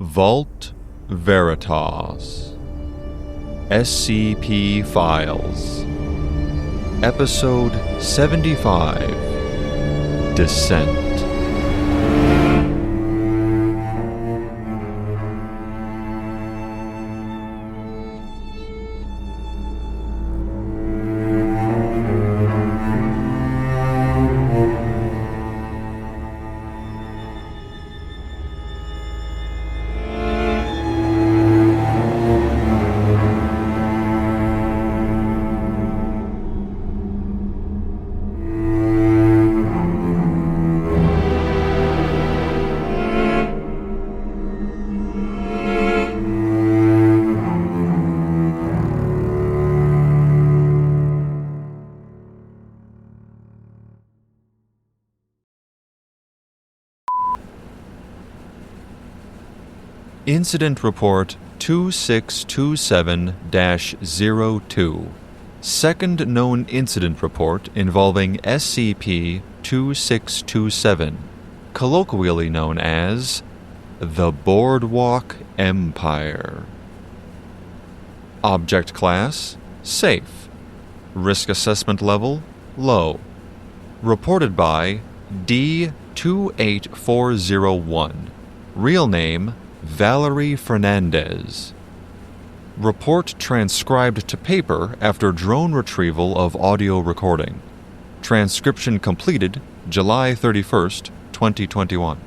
Vault Veritas SCP Files Episode 75 Descent. Incident Report 2627-02. Second known incident report involving SCP-2627, colloquially known as the Boardwalk Empire. Object Class: Safe. Risk Assessment Level: Low. Reported by D28401. Real name: Valerie Fernandez. Report transcribed to paper after drone retrieval of audio recording. Transcription completed July 31st, 2021.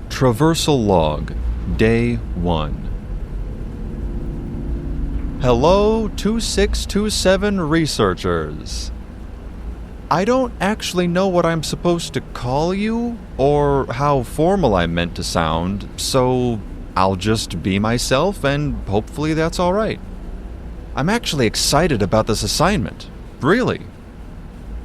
Traversal Log, Day 1. Hello, 2627 researchers. I don't actually know what I'm supposed to call you, or how formal I'm meant to sound, so I'll just be myself, and hopefully that's alright. I'm actually excited about this assignment, really.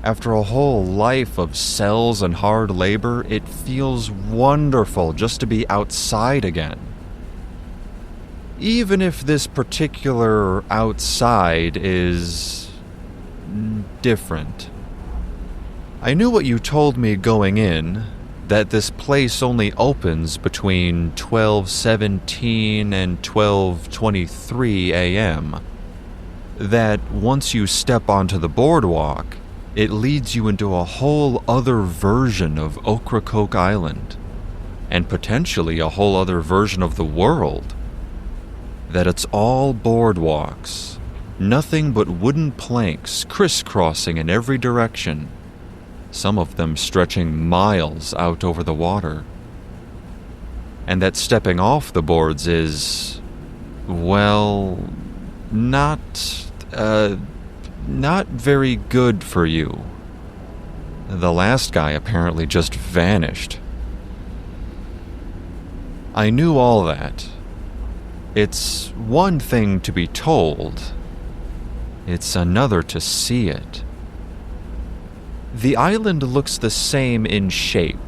After a whole life of cells and hard labor, it feels wonderful just to be outside again. Even if this particular outside is different. I knew what you told me going in, that this place only opens between 12:17 and 12:23 a.m. That once you step onto the boardwalk, it leads you into a whole other version of Ocracoke Island, and potentially a whole other version of the world. That it's all boardwalks, nothing but wooden planks crisscrossing in every direction, some of them stretching miles out over the water. And that stepping off the boards is, well, not very good for you. The last guy apparently just vanished. I knew all that. It's one thing to be told, it's another to see it. The island looks the same in shape.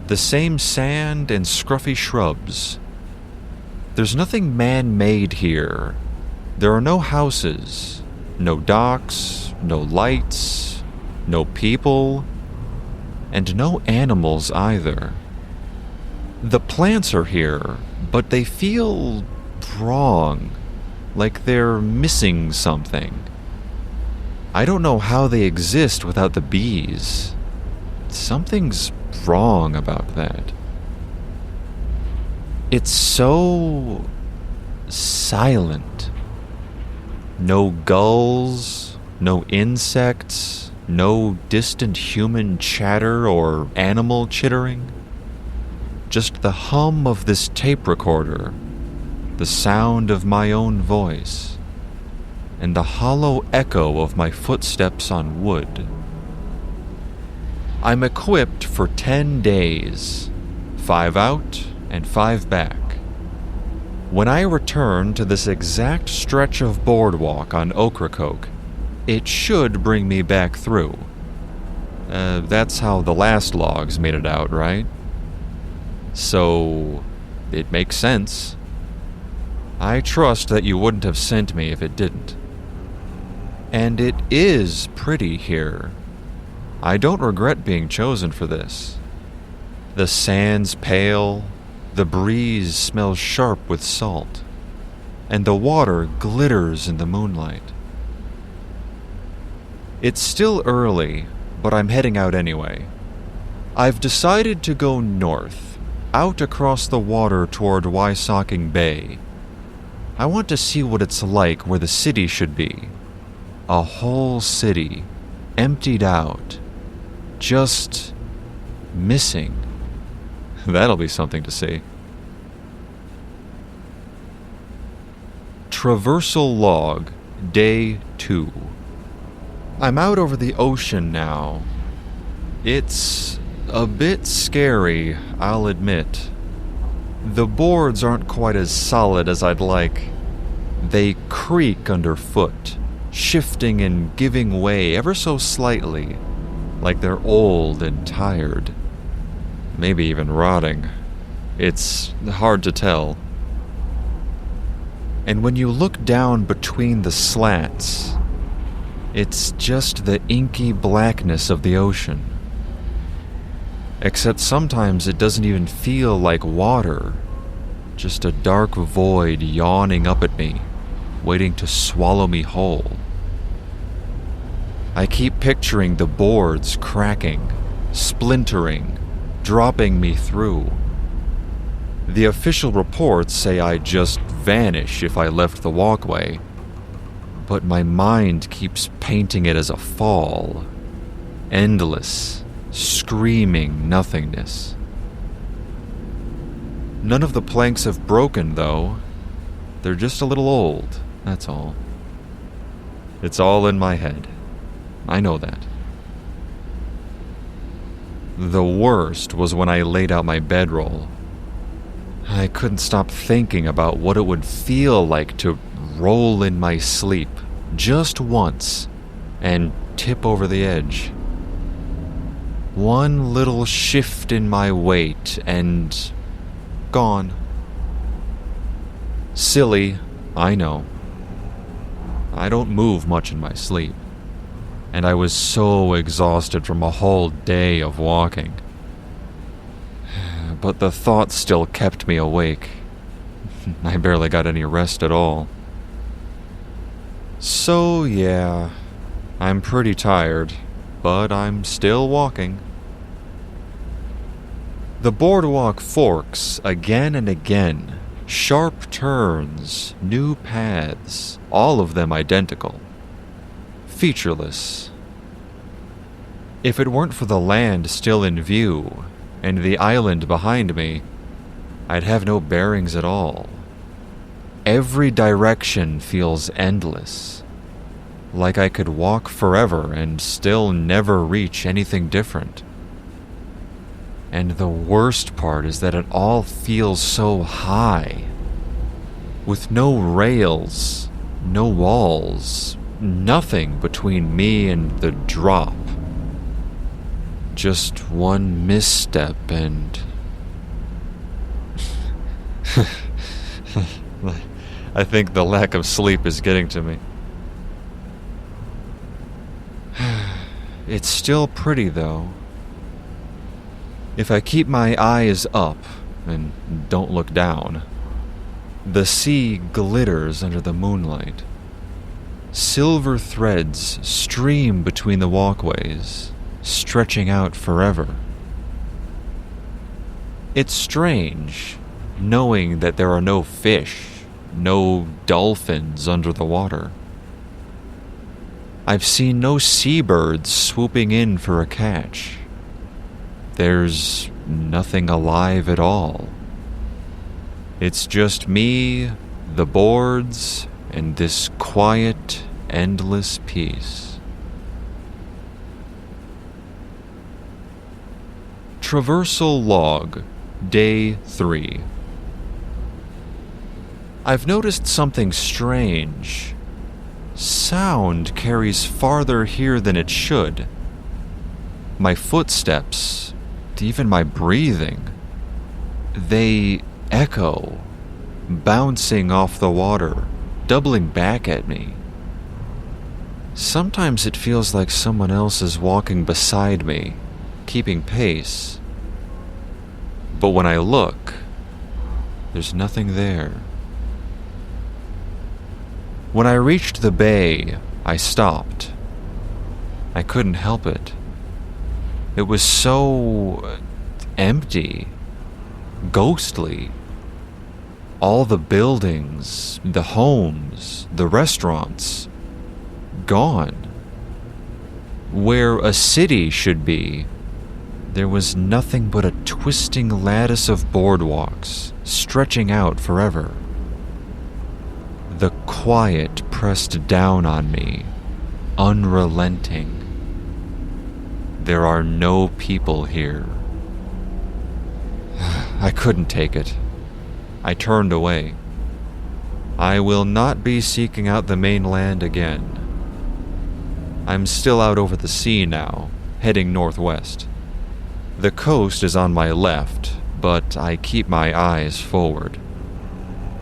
The same sand and scruffy shrubs. There's nothing man-made here. There are no houses, no docks, no lights, no people, and no animals either. The plants are here, but they feel wrong, like they're missing something. I don't know how they exist without the bees. Something's wrong about that. It's so silent. No gulls, no insects, no distant human chatter or animal chittering. Just the hum of this tape recorder, the sound of my own voice, and the hollow echo of my footsteps on wood. I'm equipped for 10 days, 5 out and 5 back. When I return to this exact stretch of boardwalk on Ocracoke, it should bring me back through. That's how the last logs made it out, right? So, it makes sense. I trust that you wouldn't have sent me if it didn't. And it is pretty here. I don't regret being chosen for this. The sand's pale, the breeze smells sharp with salt, and the water glitters in the moonlight. It's still early, but I'm heading out anyway. I've decided to go north, out across the water toward Wysocking Bay. I want to see what it's like where the city should be. A whole city, emptied out, just missing. That'll be something to see. Traversal Log, Day 2. I'm out over the ocean now. It's a bit scary, I'll admit. The boards aren't quite as solid as I'd like. They creak underfoot, shifting and giving way ever so slightly, like they're old and tired. Maybe even rotting. It's hard to tell. And when you look down between the slats, it's just the inky blackness of the ocean. Except sometimes it doesn't even feel like water, just a dark void yawning up at me, waiting to swallow me whole. I keep picturing the boards cracking, splintering, dropping me through. The official reports say I'd just vanish if I left the walkway, but my mind keeps painting it as a fall. Endless, screaming nothingness. None of the planks have broken, though. They're just a little old, that's all. It's all in my head. I know that. The worst was when I laid out my bedroll. I couldn't stop thinking about what it would feel like to roll in my sleep just once and tip over the edge. One little shift in my weight and gone. Silly, I know. I don't move much in my sleep, and I was so exhausted from a whole day of walking. But the thought still kept me awake. I barely got any rest at all. So yeah, I'm pretty tired, but I'm still walking. The boardwalk forks again and again, sharp turns, new paths, all of them identical. Featureless. If it weren't for the land still in view, and the island behind me, I'd have no bearings at all. Every direction feels endless, like I could walk forever and still never reach anything different. And the worst part is that it all feels so high, with no rails, no walls, nothing between me and the drop. Just one misstep and... I think the lack of sleep is getting to me. It's still pretty, though. If I keep my eyes up and don't look down, the sea glitters under the moonlight. Silver threads stream between the walkways, stretching out forever. It's strange, knowing that there are no fish, no dolphins under the water. I've seen no seabirds swooping in for a catch. There's nothing alive at all. It's just me, the boards, and this quiet, endless peace. Traversal Log, Day 3. I've noticed something strange. Sound carries farther here than it should. My footsteps, even my breathing, they echo, bouncing off the water, doubling back at me. Sometimes it feels like someone else is walking beside me, keeping pace. But when I look, there's nothing there. When I reached the bay, I stopped. I couldn't help it. It was so empty, ghostly. All the buildings, the homes, the restaurants, gone. Where a city should be, there was nothing but a twisting lattice of boardwalks stretching out forever. The quiet pressed down on me, unrelenting. There are no people here. I couldn't take it. I turned away. I will not be seeking out the mainland again. I'm still out over the sea now, heading northwest. The coast is on my left, but I keep my eyes forward.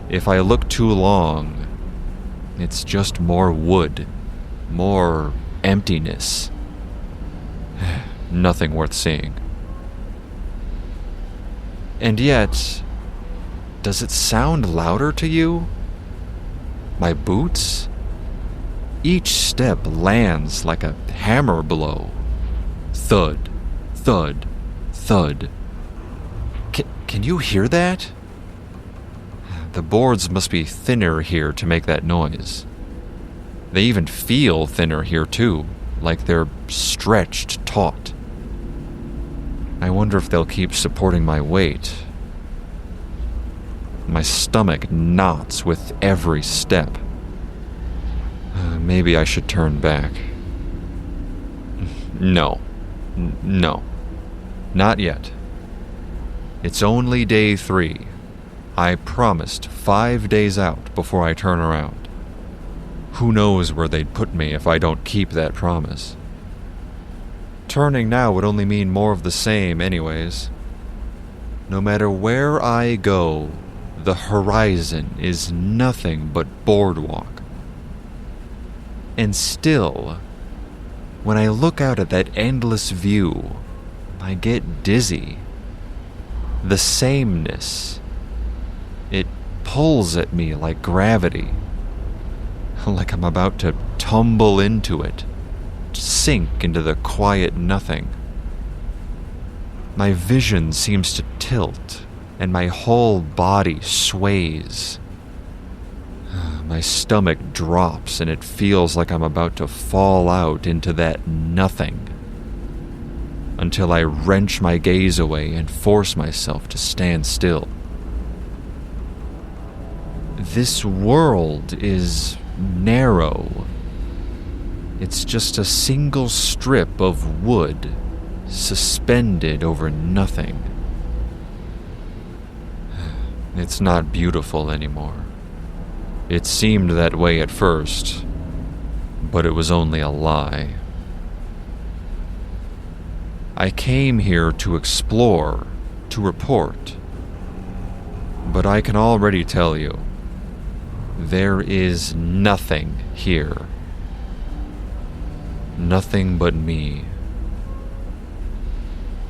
If I look too long, it's just more wood, more emptiness. Nothing worth seeing. And yet, does it sound louder to you? My boots? Each step lands like a hammer blow. Thud, thud, thud. Can you hear that? The boards must be thinner here to make that noise. They even feel thinner here too, like they're stretched taut. I wonder if they'll keep supporting my weight. My stomach knots with every step. Maybe I should turn back. No. Not yet. It's only day 3. I promised 5 days out before I turn around. Who knows where they'd put me if I don't keep that promise. Turning now would only mean more of the same anyways. No matter where I go, the horizon is nothing but boardwalk. And still, when I look out at that endless view, I get dizzy. The sameness, it pulls at me like gravity. Like I'm about to tumble into it, sink into the quiet nothing. My vision seems to tilt, and my whole body sways. My stomach drops, and it feels like I'm about to fall out into that nothing, until I wrench my gaze away and force myself to stand still. This world is narrow. It's just a single strip of wood suspended over nothing. It's not beautiful anymore. It seemed that way at first, but it was only a lie. I came here to explore, to report, but I can already tell you, there is nothing here. Nothing but me.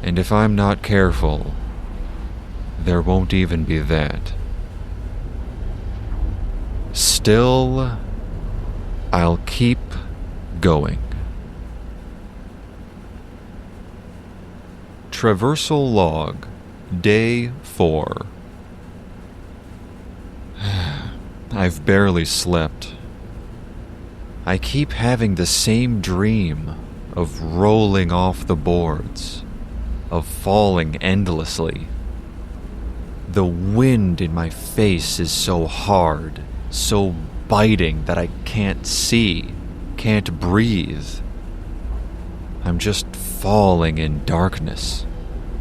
And if I'm not careful, there won't even be that. Still, I'll keep going. Traversal log, day 4. I've barely slept. I keep having the same dream of rolling off the boards, of falling endlessly. The wind in my face is so hard, so biting that I can't see, can't breathe. I'm just falling in darkness,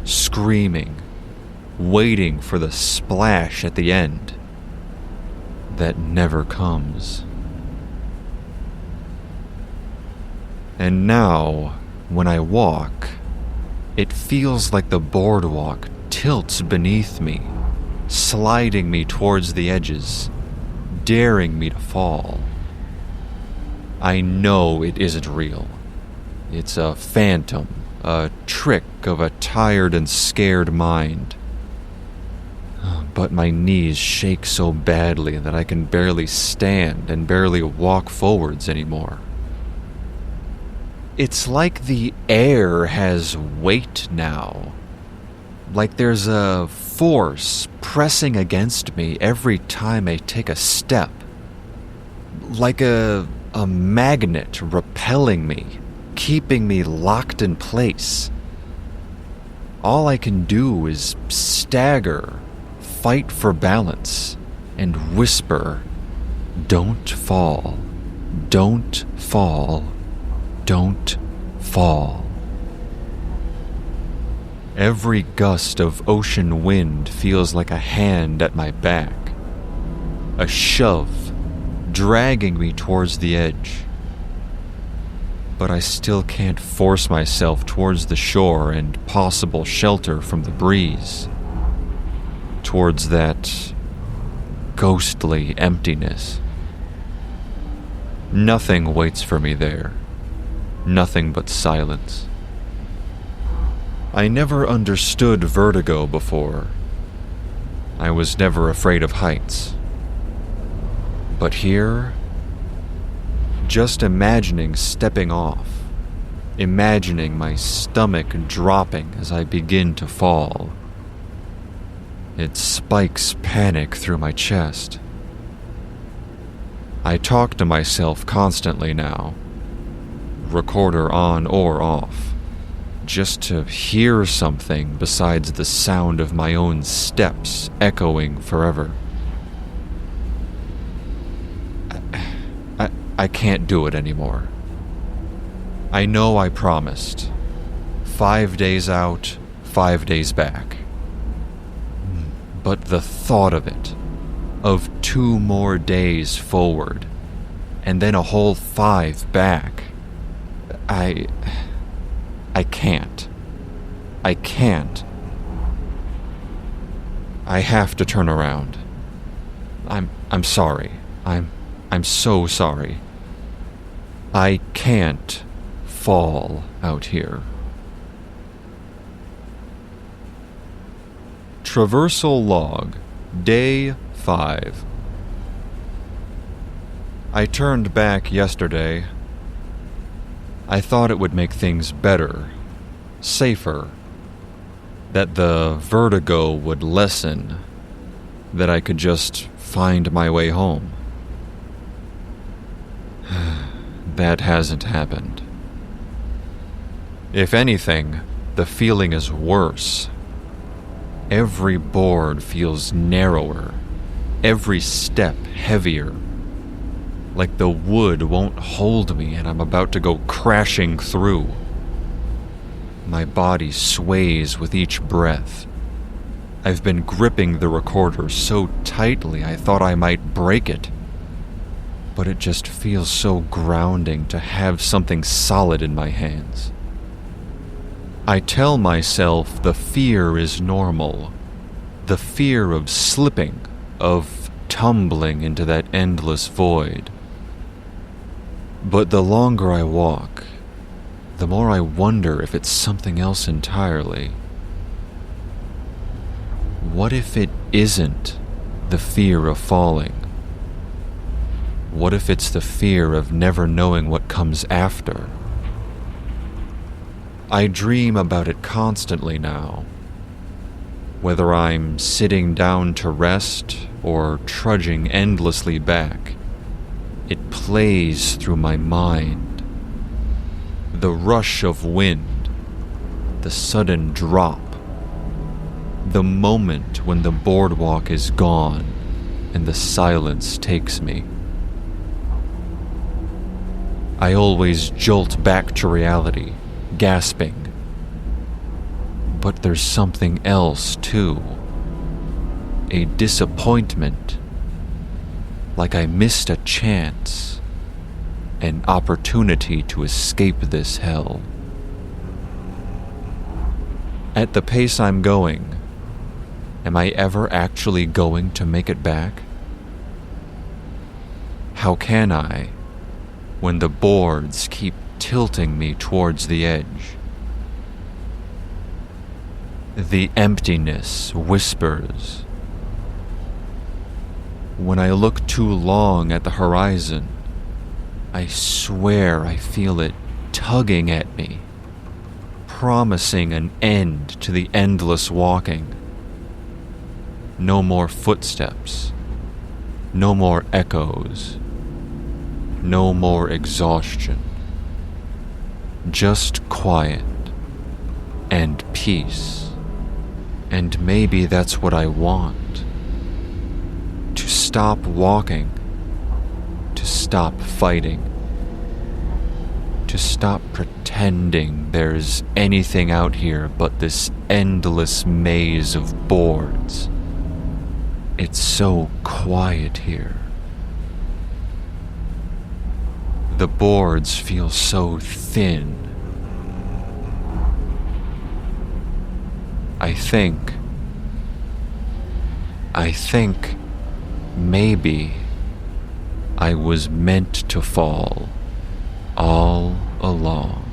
screaming, waiting for the splash at the end that never comes. And now, when I walk, it feels like the boardwalk tilts beneath me, sliding me towards the edges, daring me to fall. I know it isn't real. It's a phantom, a trick of a tired and scared mind. but my knees shake so badly that I can barely stand and barely walk forwards anymore. It's like the air has weight now. Like there's a force pressing against me every time I take a step. Like a magnet repelling me, keeping me locked in place. All I can do is stagger, fight for balance, and whisper, "Don't fall, don't fall, don't fall." Every gust of ocean wind feels like a hand at my back, a shove dragging me towards the edge. But I still can't force myself towards the shore and possible shelter from the breeze, towards that ghostly emptiness. Nothing waits for me there, nothing but silence. I never understood vertigo before. I was never afraid of heights. But here, just imagining stepping off, imagining my stomach dropping as I begin to fall, it spikes panic through my chest. I talk to myself constantly now, recorder on or off, just to hear something besides the sound of my own steps echoing forever. I can't do it anymore. I know I promised. 5 days out, 5 days back. But the thought of it, of 2 more days forward, and then a whole 5 back, I can't. I can't. I have to turn around. I'm sorry. I'm so sorry. I can't fall out here. Traversal Log, Day 5. I turned back yesterday. I thought it would make things better, safer, that the vertigo would lessen, that I could just find my way home. That hasn't happened. If anything, the feeling is worse. Every board feels narrower, every step heavier, like the wood won't hold me and I'm about to go crashing through. My body sways with each breath. I've been gripping the recorder so tightly I thought I might break it. But it just feels so grounding to have something solid in my hands. I tell myself the fear is normal. The fear of slipping, of tumbling into that endless void. But the longer I walk, the more I wonder if it's something else entirely. What if it isn't the fear of falling? What if it's the fear of never knowing what comes after? I dream about it constantly now. Whether I'm sitting down to rest or trudging endlessly back, it plays through my mind. The rush of wind, the sudden drop, the moment when the boardwalk is gone and the silence takes me. I always jolt back to reality, gasping. But there's something else, too. A disappointment. Like I missed a chance. An opportunity to escape this hell. At the pace I'm going, am I ever actually going to make it back? How can I, when the boards keep tilting me towards the edge? The emptiness whispers, When I look too long at the horizon, I swear I feel it tugging at me, promising an end to the endless walking. No more footsteps, no more echoes, no more exhaustion. Just quiet and peace. And maybe that's what I want. To stop walking, to stop fighting, to stop pretending there's anything out here but this endless maze of boards. It's so quiet here. The boards feel so thin. I think maybe I was meant to fall all along.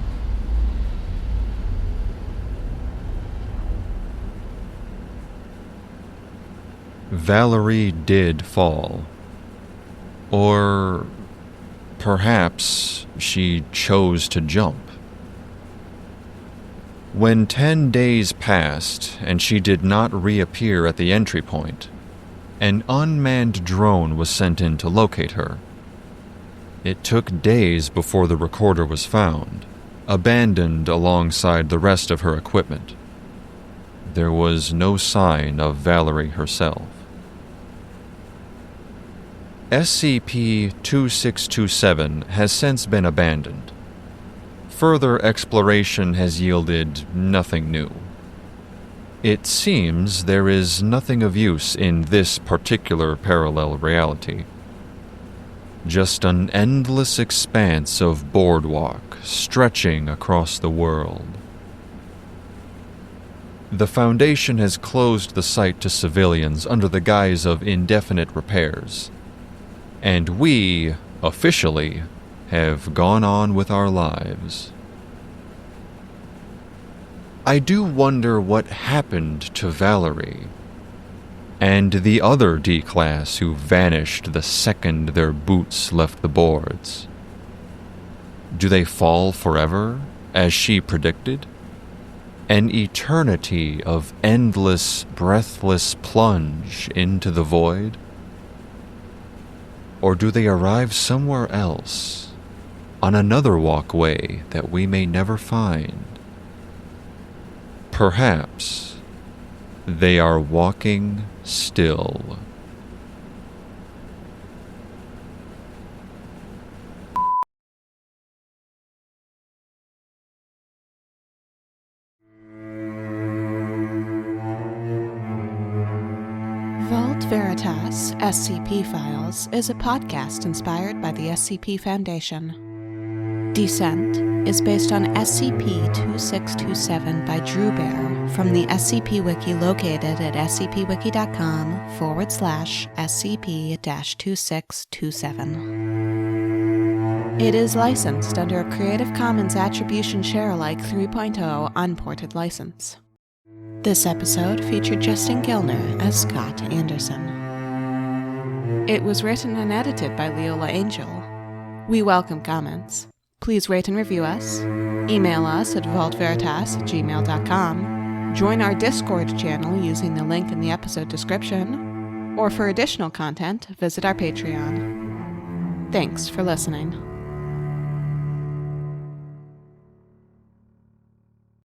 Valerie did fall. Or perhaps she chose to jump. When 10 days passed and she did not reappear at the entry point, an unmanned drone was sent in to locate her. It took days before the recorder was found, abandoned alongside the rest of her equipment. There was no sign of Valerie herself. SCP-2627 has since been abandoned. Further exploration has yielded nothing new. It seems there is nothing of use in this particular parallel reality. Just an endless expanse of boardwalk stretching across the world. The Foundation has closed the site to civilians under the guise of indefinite repairs. And we, officially, have gone on with our lives. I do wonder what happened to Valerie, and the other D-Class who vanished the second their boots left the boards. Do they fall forever, as she predicted? An eternity of endless, breathless plunge into the void? Or do they arrive somewhere else, on another walkway that we may never find? Perhaps they are walking still. Vault Veritas SCP Files is a podcast inspired by the SCP Foundation. Descent is based on SCP-2627 by Drew Bear from the SCP Wiki located at scpwiki.com/SCP-2627. It is licensed under a Creative Commons Attribution Share-alike 3.0 unported license. This episode featured Justin Gilner as Scott Anderson. It was written and edited by Leola Angel. We welcome comments. Please rate and review us. Email us at vaultveritas@gmail.com. Join our Discord channel using the link in the episode description. Or for additional content, visit our Patreon. Thanks for listening.